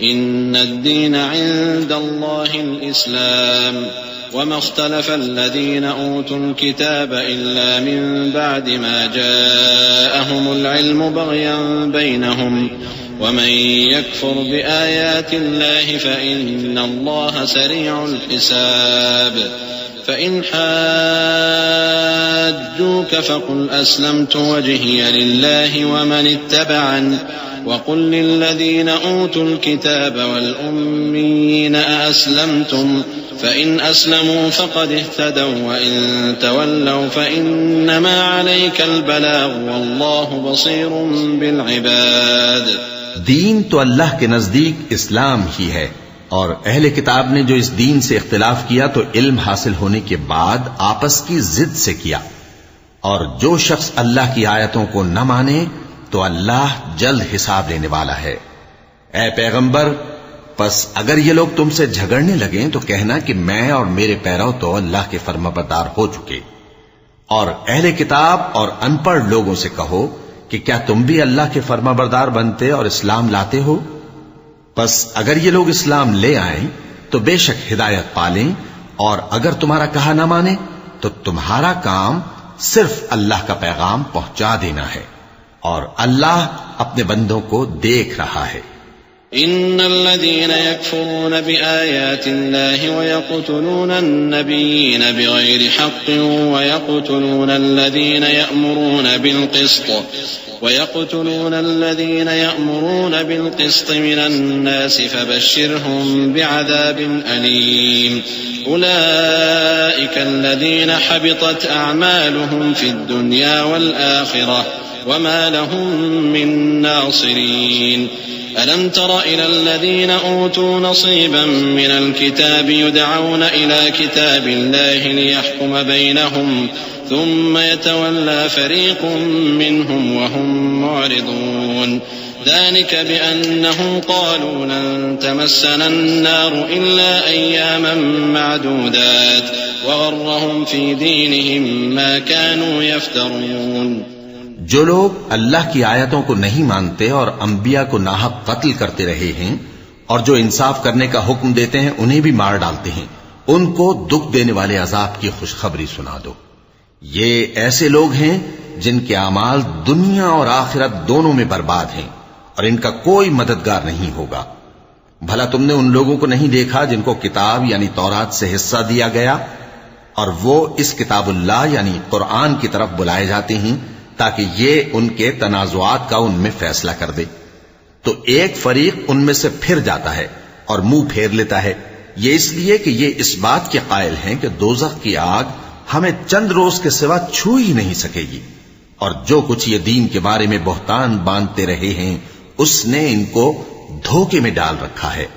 इन्नद्दीन इंदल्लाहिल इस्लाम वमा इख्तलफ़ल्लज़ीन ऊतुल किताब इल्ला मिन बअदि मा जाअहुमुल इल्मु बग़यन बैनहुम वमन यकफ़ुर बिआयातिल्लाहि फ़इन्नल्लाहा सरीउल हिसाब फ़इन हाज्जूक फ़क़ुल अस्लमतु वजहिय लिल्लाहि वमन इत्तबअन वक़ुल लिल्लज़ीन ऊतुल किताब वल उम्मिय्यीन अअस्लमतुम फ़इन अस्लमू फ़क़द इह्तदव वइन तवल्लव फ़इन्नमा अलैकल बलाग़ वल्लाहु बसीरुम बिल इबाद। दीन तो अल्लाह के नजदीक इस्लाम ही है, और अहले किताब ने जो इस दीन से इख्तिलाफ किया तो इल्म हासिल होने के बाद आपस की जिद से किया, और जो शख्स अल्लाह की आयतों को न माने तो अल्लाह जल्द हिसाब लेने वाला है। ऐ पैगंबर, बस अगर ये लोग तुमसे झगड़ने लगे तो कहना कि मैं और मेरे पैरव तो अल्लाह के फर्माबरदार हो चुके। और अहले किताब और अनपढ़ लोगों से कहो कि क्या तुम भी अल्लाह के फर्माबरदार बनते और इस्लाम लाते हो? बस अगर ये लोग इस्लाम ले आए तो बेशक हिदायत पालें, और अगर तुम्हारा कहा ना माने तो तुम्हारा काम सिर्फ अल्लाह का पैगाम पहुंचा देना है, और अल्लाह अपने बंदों को देख रहा है। इन्नल्लज़ीन यकफुरून बिआयातिल्लाहि वयक़्तुलून अन्नबिय्यीन बिग़ैरि हक़्क़िन वयक़्तुलून الذين يأمرون بالقسط من الناس فبشرهم بعذاب أليم أولئك الذين حبطت أعمالهم في الدنيا والآخرة وما لهم من ناصرين ألم تر إلى الذين أوتوا نصيبا من الكتاب يدعون إلى كتاب الله ليحكم بينهم ثم يتولى فريق منهم وهم معرضون ذلك بأنهم قالوا لن تمسنا النار إلا أياما معدودات وغرهم في دينهم ما كانوا يفترون। जो लोग अल्लाह की आयतों को नहीं मानते और अंबिया को नाहक कत्ल करते रहे हैं और जो इंसाफ करने का हुक्म देते हैं उन्हें भी मार डालते हैं, उनको दुख देने वाले अजाब की खुशखबरी सुना दो। ये ऐसे लोग हैं जिनके अमाल दुनिया और आखिरत दोनों में बर्बाद हैं और इनका कोई मददगार नहीं होगा। भला तुमने उन लोगों को नहीं देखा जिनको किताब यानी तौरात से हिस्सा दिया गया और वो इस किताबुल्लाह यानी कुरान की तरफ बुलाए जाते हैं ताकि ये उनके तनाजुआत का उनमें फैसला कर दे, तो एक फरीक उनमें से फिर जाता है और मुंह फेर लेता है, ये इसलिए कि ये इस बात के कायल हैं कि दोज़ख की आग हमें चंद रोज के सिवा छू ही नहीं सकेगी, और जो कुछ ये दीन के बारे में बहतान बांधते रहे हैं उसने इनको धोखे में डाल रखा है।